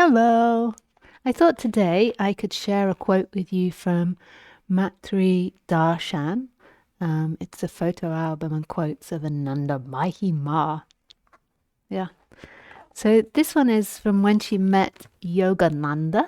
Hello. I thought today I could share a quote with you from Matri Darshan. It's a photo album and quotes of Anandamayi Ma. Yeah. So this one is from when she met Yogananda.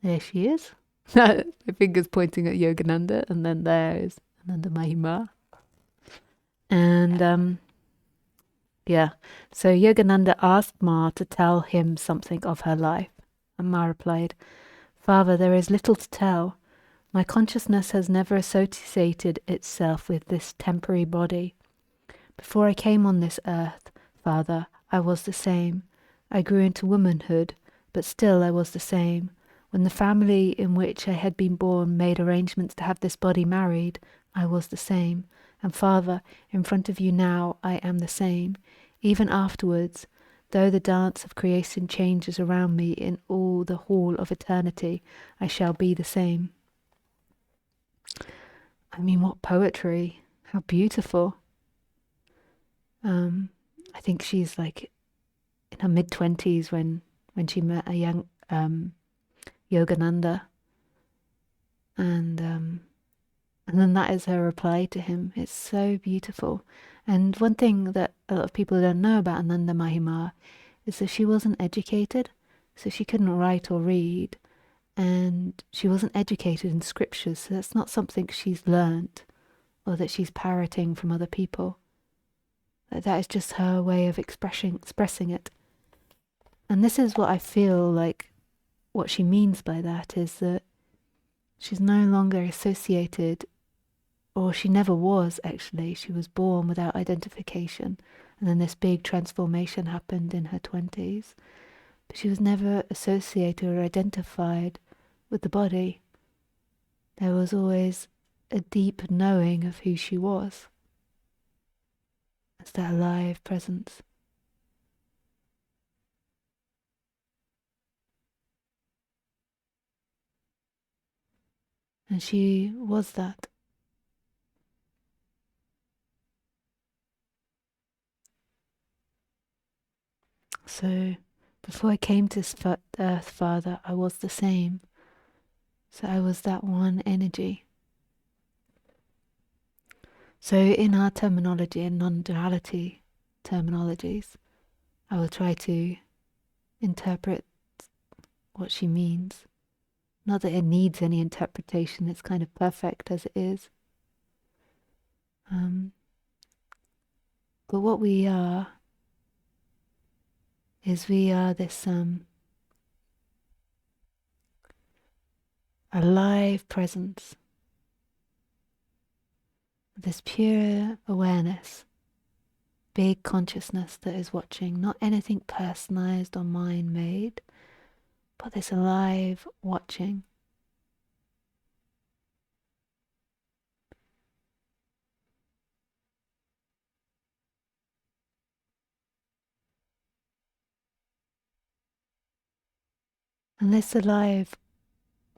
There she is. My finger's pointing at Yogananda, and then there is Anandamayi Ma. And yeah. So Yogananda asked Ma to tell him something of her life. And Ma replied, Father, there is little to tell. My consciousness has never associated itself with this temporary body. Before I came on this earth, Father, I was the same. I grew into womanhood, but still I was the same. When the family in which I had been born made arrangements to have this body married, I was the same. And Father, in front of you now, I am the same. Even afterwards, though the dance of creation changes around me in all the hall of eternity, I shall be the same. I mean, what poetry! How beautiful! I think she's like in her mid-20s when she met a young Yogananda, and then that is her reply to him. It's so beautiful. And one thing that a lot of people don't know about Anandamayi Ma is that she wasn't educated, so she couldn't write or read, and she wasn't educated in scriptures, so that's not something she's learnt or that she's parroting from other people. That is just her way of expressing it. And this is what I feel like what she means by that is that she's no longer associated, or she never was actually. She was born without identification, and then this big transformation happened in her 20s. But she was never associated or identified with the body. There was always a deep knowing of who she was. It's that alive presence. And she was that. So before I came to this earth, Father, I was the same. So I was that one energy. So in our terminology and non-duality terminologies, I will try to interpret what she means. Not that it needs any interpretation, it's kind of perfect as it is. But what we are is we are this alive presence, this pure awareness, big consciousness that is watching, not anything personalized or mind made, but this alive watching. And this alive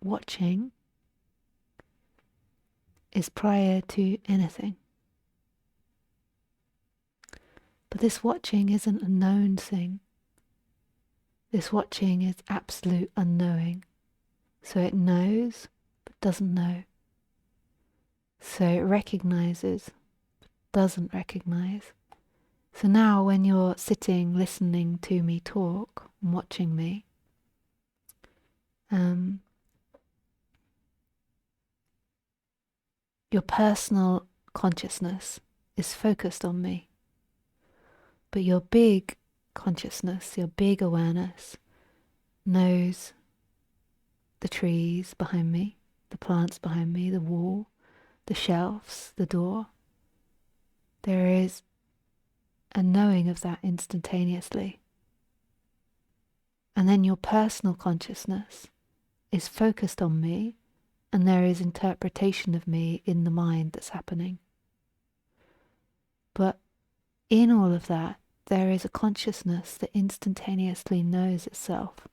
watching is prior to anything. But this watching isn't a known thing. This watching is absolute unknowing. So it knows, but doesn't know. So it recognizes, but doesn't recognize. So now when you're sitting, listening to me talk, and watching me, your personal consciousness is focused on me. But your big consciousness, your big awareness, knows the trees behind me, the plants behind me, the wall, the shelves, the door. There is a knowing of that instantaneously. And then your personal consciousness is focused on me, and there is interpretation of me in the mind that's happening. But in all of that, there is a consciousness that instantaneously knows itself.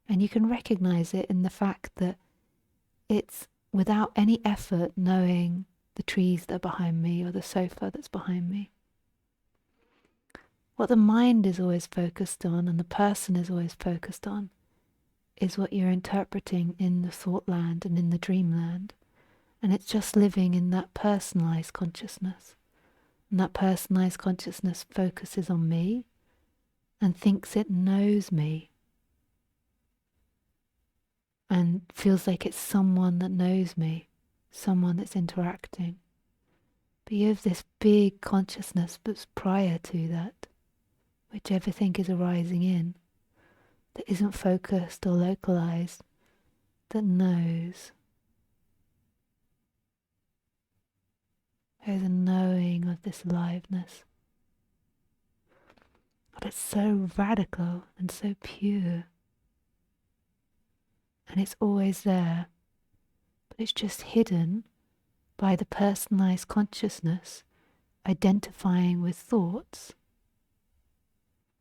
And you can recognize it in the fact that it's without any effort knowing the trees that are behind me or the sofa that's behind me. What the mind is always focused on and the person is always focused on is what you're interpreting in the thought land and in the dream land. And it's just living in that personalized consciousness. And that personalized consciousness focuses on me and thinks it knows me and feels like it's someone that knows me, someone that's interacting. But you have this big consciousness that's prior to that, which everything is arising in, that isn't focused or localized, that knows. There's a knowing of this aliveness. But it's so radical and so pure. And it's always there. But it's just hidden by the personalized consciousness identifying with thoughts.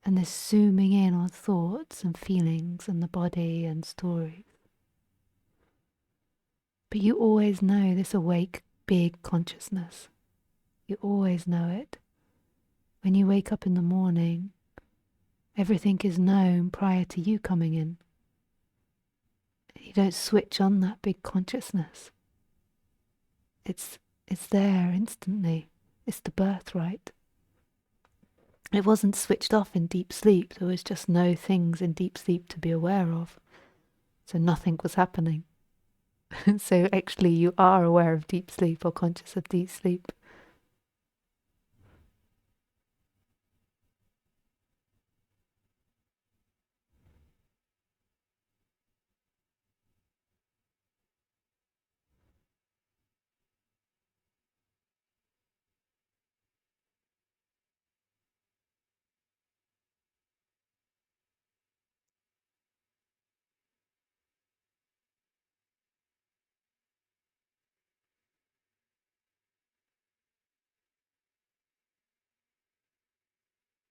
And this zooming in on thoughts and feelings and the body and stories. But you always know this awake, big consciousness. You always know it. When you wake up in the morning, everything is known prior to you coming in. You don't switch on that big consciousness. It's there instantly. It's the birthright. It wasn't switched off in deep sleep. There was just no things in deep sleep to be aware of. So nothing was happening. So actually you are aware of deep sleep or conscious of deep sleep.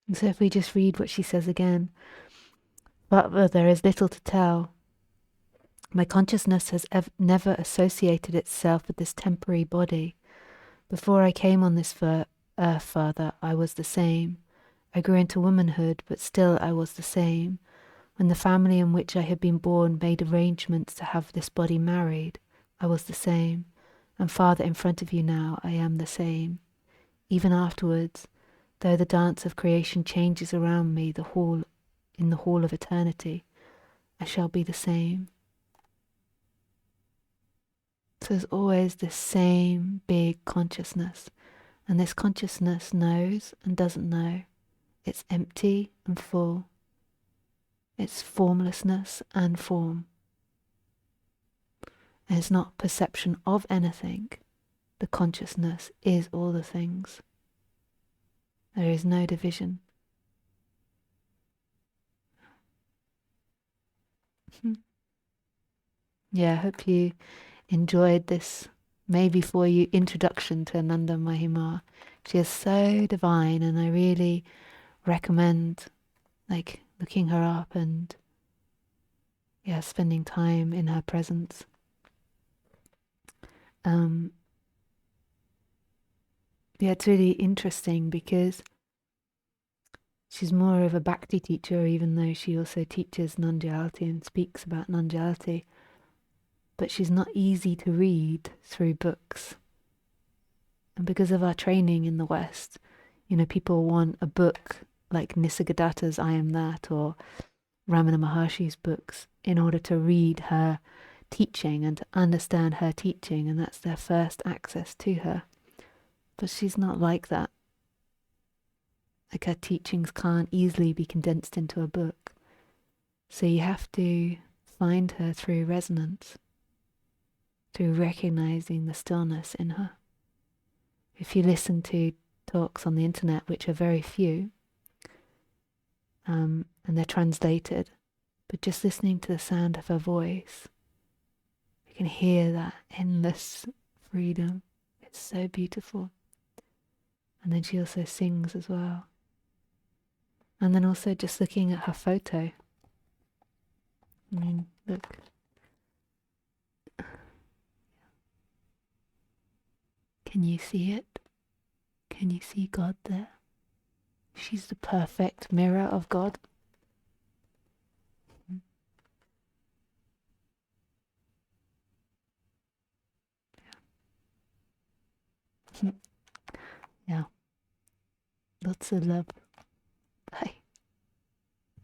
And so if we just read what she says again, but there is little to tell. My consciousness has never associated itself with this temporary body. Before I came on this earth, Father, I was the same. I grew into womanhood, but still I was the same. When the family in which I had been born made arrangements to have this body married, I was the same. And Father, in front of you now, I am the same. Even afterwards, though the dance of creation changes around me, in the hall of eternity, I shall be the same. So there's always this same big consciousness, and this consciousness knows and doesn't know. It's empty and full. It's formlessness and form. And it's not perception of anything. The consciousness is all the things. There is no division. Yeah, I hope you enjoyed this, maybe for you, introduction to Anandamayi Ma. She is so divine, and I really recommend looking her up and spending time in her presence. It's really interesting because she's more of a bhakti teacher, even though she also teaches non-duality and speaks about non-duality. But she's not easy to read through books. And because of our training in the West, people want a book like Nisargadatta's I Am That or Ramana Maharshi's books in order to read her teaching and to understand her teaching, and that's their first access to her. But she's not like that. Like, her teachings can't easily be condensed into a book. So you have to find her through resonance, through recognizing the stillness in her. If you listen to talks on the internet, which are very few, and they're translated, but just listening to the sound of her voice, you can hear that endless freedom. It's so beautiful. And then she also sings as well. And then also just looking at her photo. I mean, look. Can you see it? Can you see God there? She's the perfect mirror of God. Yeah, lots of love.